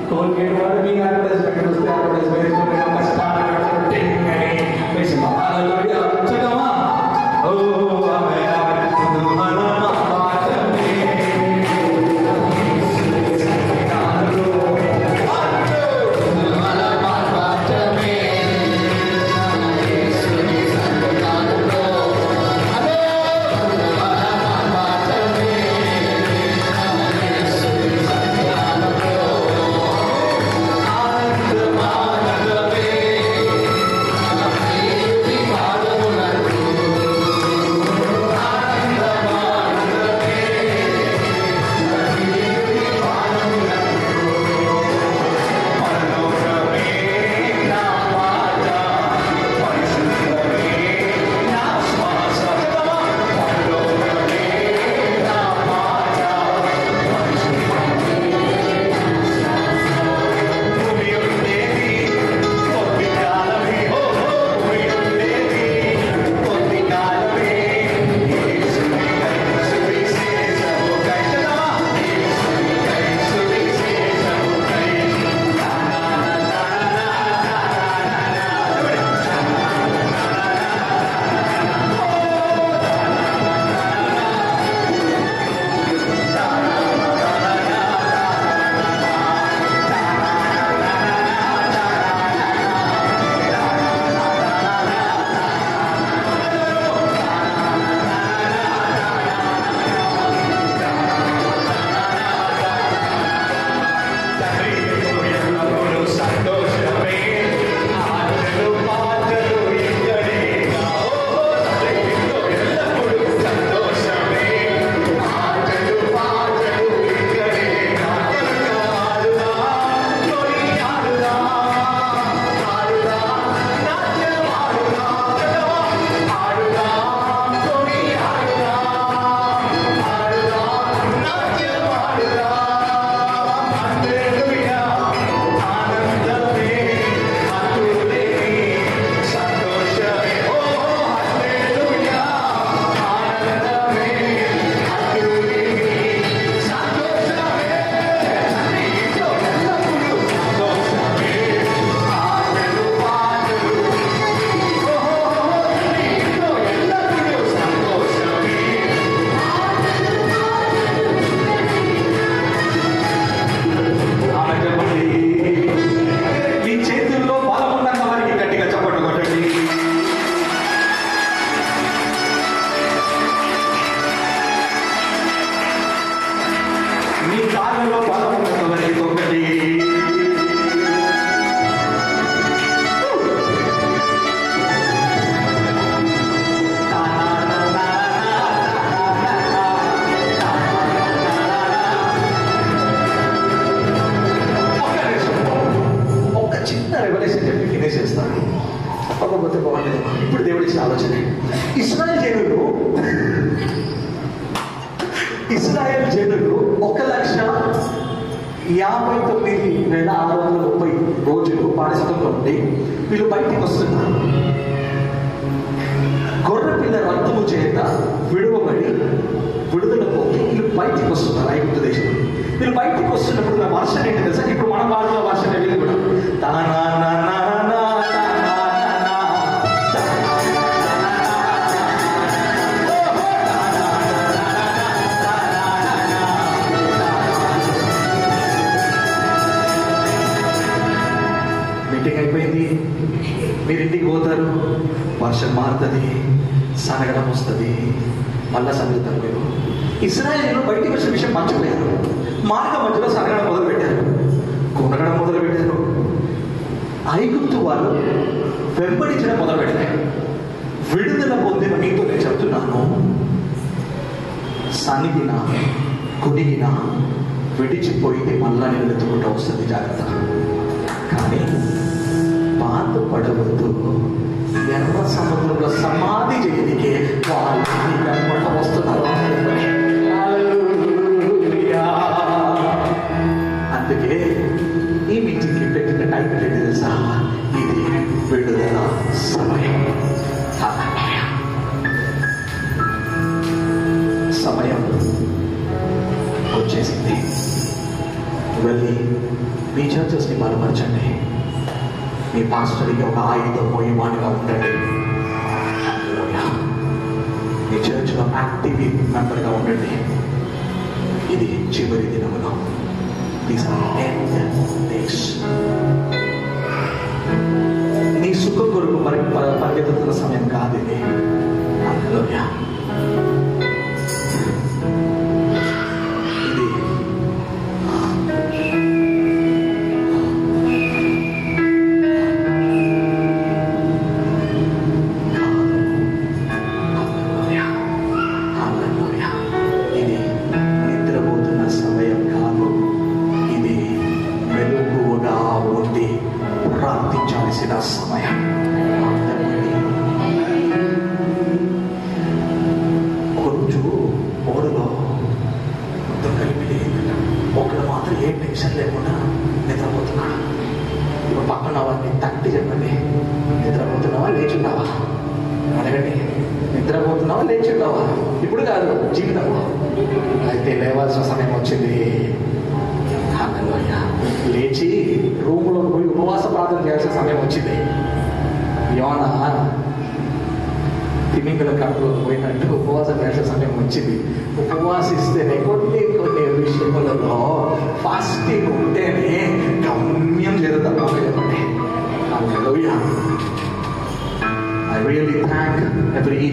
Tollgate వారు మీ advertisement వస్తే advertisement చదవా ఓ చెప్పకపోతే బాగుండేది. ఇప్పుడు దేవుడు ఇచ్చిన ఆలోచన, ఇస్రాయేల్ జనులు 1,59,630 రోజులు బానిసత్వంలో ఉండి వీళ్ళు బయటికి వస్తున్నారు. గొర్రె పిల్ల రక్తము చేత విడువబడి విడుదల పోయి వీళ్ళు బయటికి వస్తున్నారు ఐగుప్తు దేశం. వీళ్ళు బయటికి వస్తున్నప్పుడు నా వర్షం ఏంటి తెలుసా? ఇప్పుడు మన భాషలో వర్షం వీళ్ళు కూడా మీటింగ్ అయిపోయింది, మీరు ఇంటికి పోతారు, వర్షం మారుతుంది, సనగడం వస్తుంది, మళ్ళా సంగీతం లేదు. ఇశ్రాయేలు బయటికి వచ్చిన విషయం మర్చిపోయారు. మార్గం మధ్యలో సనగడం మొదలు పెట్టారు, కొనగడం మొదలు పెట్టారు. ఐగుప్తు వాళ్ళు వెంబడించడం మొదలు పెట్టారు. విడుదల పొందిన మీతో నేను చెప్తున్నాను, సనిగిన కొనిగిన విడిచిపోయింది మళ్ళా నేను వెతుకుంటూ వస్తుంది, జాగ్రత్త. కానీ బాధపడవద్దు, ఎర్ర సముద్రంలో సమాధి చేయడానికి వాళ్ళు వస్తున్నారు. అందుకే ఈ మీటింగ్కి పెట్టిన టైం ఏంటి తెలుసా? ఇది విడుదల సమయం. సమయం వచ్చేసింది. వెళ్ళి మీ చర్చెస్ని బలపరచండి. మీ పాస్టర్కి ఒక ఆయుధం మోయమానిగా ఉండండి. మీ చర్చ్లో యాక్టివ్ మెంబర్గా ఉండండి. ఇది చివరి దినములో. These are end days. నీ సుఖం కొరకు పరిగెత్తుతున్న సమయం కాదు ఇది. హల్లెలూయా. ఇది ఇది నిద్రపోతున్న సమయం కాదు. ఇది మెలకువగా ఉండి ప్రార్థించాల్సిన సమయం. కొంచెం ఓడలో మొత్తం కలిపి ఒకడు మాత్రం ఏ టెన్షన్ లేకుండా నిద్రపోతున్నాడు. ఇప్పుడు పక్కన వాళ్ళని తట్టి చెప్పండి, నిద్రపోతున్నావా లేచున్నావా? అడగండి, నిద్రపోతున్నావా లేచున్నావా? ఇప్పుడు కాదు, జీవితంలో. అయితే లేవాల్సిన సమయం వచ్చింది. లేచి రూమ్లో పోయి ఉపవాస ప్రార్థన చేయాల్సిన సమయం వచ్చింది. యోనా తిమింగల కడుపులో పోయినట్టు ఉపవాసం చేయాల్సిన సమయం వచ్చింది. ఉపవాసిస్తేనే కొన్ని విషయములలో ఫాస్టింగ్ ఉంటేనే గమ్యం చేరుతాం. చెప్పండి. I really thank every